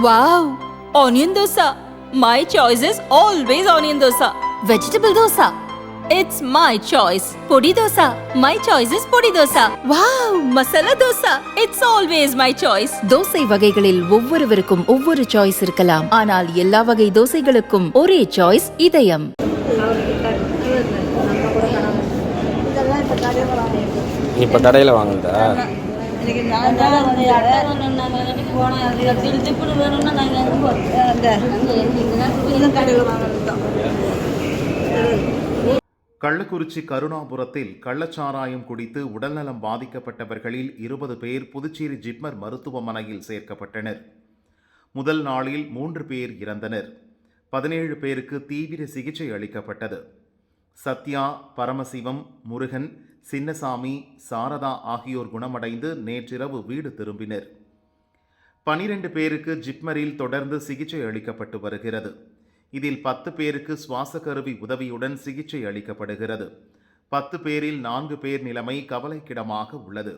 Wow! Onion dosa. My choice is always onion dosa. Vegetable dosa. It's my choice. Podi dosa. My choice is podi dosa. Wow! Masala dosa. It's always my choice. Dosa வகைகளில் ஒவ்வொருவருக்கும் ஒவ்வொரு choice இருக்கலாம், ஆனால் எல்லா வகை தோசைகளுக்கும் ஒரே choice இதயம். இப்போ கடையில் வாங்குறதா? கள்ளக்குறிச்சி கருணாபுரத்தில் கள்ளச்சாராயம் குடித்து உடல்நலம் பாதிக்கப்பட்டவர்களில் 20 பேர் புதுச்சேரி ஜிப்மர் மருத்துவமனையில் சேர்க்கப்பட்டனர். முதல் நாளில் 3 பேர் இறந்தனர். 17 பேருக்கு தீவிர சிகிச்சை அளிக்கப்பட்டது. சத்யா, பரமசிவம், முருகன், சின்னசாமி, சாரதா ஆகியோர் குணமடைந்து நேற்றிரவு வீடு திரும்பினர். 12 பேருக்கு ஜிப்மரில் தொடர்ந்து சிகிச்சை அளிக்கப்பட்டு வருகிறது. இதில் 10 பேருக்கு சுவாச கருவி உதவியுடன் சிகிச்சை அளிக்கப்படுகிறது. 10 பேரில் 4 பேர் நிலைமை கவலைக்கிடமாக உள்ளது.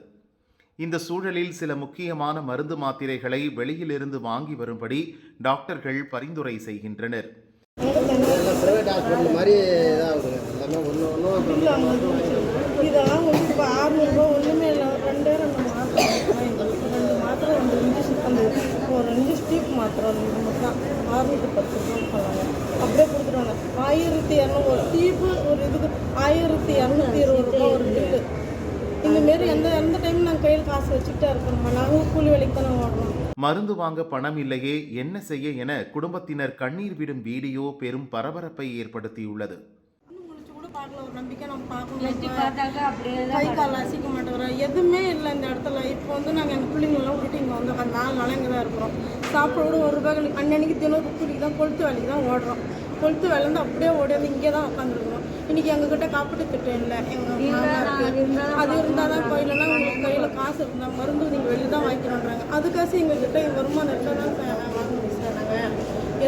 இந்த சூழலில் சில முக்கியமான மருந்து மாத்திரைகளை வெளியிலிருந்து வாங்கி வரும்படி டாக்டர்கள் பரிந்துரை செய்கின்றனர். இதெல்லாம் இப்போ 600 ஒன்றுமே இல்லை. 2 மாத்திரை 2 இன்ஜெக்ஷன் ஒரு 2 ஸ்டீப் மாத்திரை மட்டும் 610 சொன்னாங்க. அப்படியே கொடுத்துருவாங்க. 1200 ஒரு ஸ்டீப்பு ஒரு இதுக்கு 1220 ரூபா ஒரு பில்லு. இந்தமாரி எந்த டைம் நாங்கள் கையில் காசு வச்சுக்கிட்டே இருக்கணுமா? நாங்கள் கூலி வேலைக்கு தானே ஓடுறோம். மருந்து வாங்க பணம் இல்லையே, என்ன செய்ய என குடும்பத்தினர் கண்ணீர் விடும் வீடியோ பெரும் பரபரப்பை ஏற்படுத்தியுள்ளது. ஒரு நம்பிக்கை நம்ம பார்க்கணும். கை கால் அசைக்க மாட்டேங்கிறோம், எதுவுமே இல்லை இந்த இடத்துல. இப்போ நாங்கள் எங்கள் பிள்ளைங்களெல்லாம் விட்டுட்டு இங்கே வந்து 4 நாளாக இங்கே தான் இருக்கிறோம். சாப்பிட ஒரு ரூபாய்க்கு அன்னன்னைக்கு தினம் கூட்டிக்கு தான் கொளுத்து வேலைக்கு தான் ஓடுறோம். கொளுத்து வேலை வந்து அப்படியே ஓடியாந்து இங்கே தான் உட்காந்துருக்கோம். இன்றைக்கி எங்ககிட்ட காப்பீட்டு திட்டம் இல்லை. எங்கள் மாமாவுக்கு அது இருந்தால் தான் கோயிலனா உங்களுக்கு கையில் காசு இருந்தால் மருந்து நீங்கள் வெளியே தான் வாங்கிக்கணுன்றாங்க. அதுக்காக எங்ககிட்ட வருமானம் இருந்தால் தான் வாங்க முடியும். நாங்கள்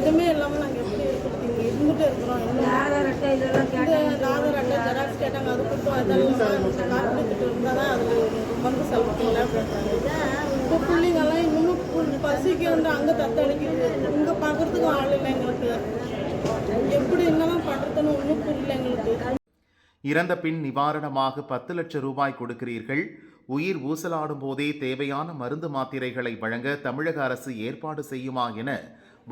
எதுவுமே இல்லாமல் நாங்கள் எப்படி இருக்கிறது இங்கே இருந்துகிட்டே இருக்கிறோம். ஆதார் அட்டை ஜெராக்ஸ் கேட்டாங்க, அது கொடுத்தோம். அதெல்லாம் காப்பீட்டு திட்டம் இருந்தால் தான் அது மருந்து செலுத்திங்களா அப்படின்றாங்க. இப்போ பிள்ளைங்கெல்லாம் இன்னமும் பசிக்கு வந்து அங்கே தத்தளிக்குது. இங்கே பார்க்குறதுக்கு ஆள் இல்லை எங்களுக்கு. எப்படி என்னெல்லாம் பண்ணுறதுன்னு ஒன்றும் புரியல எங்களுக்கு. இறந்த பின் நிவாரணமாக 10 லட்சம் ரூபாய் கொடுக்கிறீர்கள். உயிர் ஊசலாடும் போதே தேவையான மருந்து மாத்திரைகளை வழங்க தமிழக அரசு ஏற்பாடு செய்யுமா என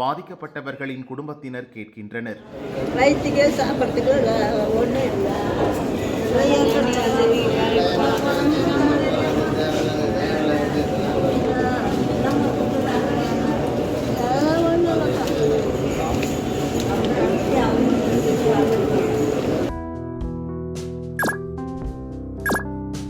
பாதிக்கப்பட்டவர்களின் குடும்பத்தினர் கேட்கின்றனர். வயிற்றுக்கே சாப்பிட்றதுக்கு ஒன்றும் இல்லை.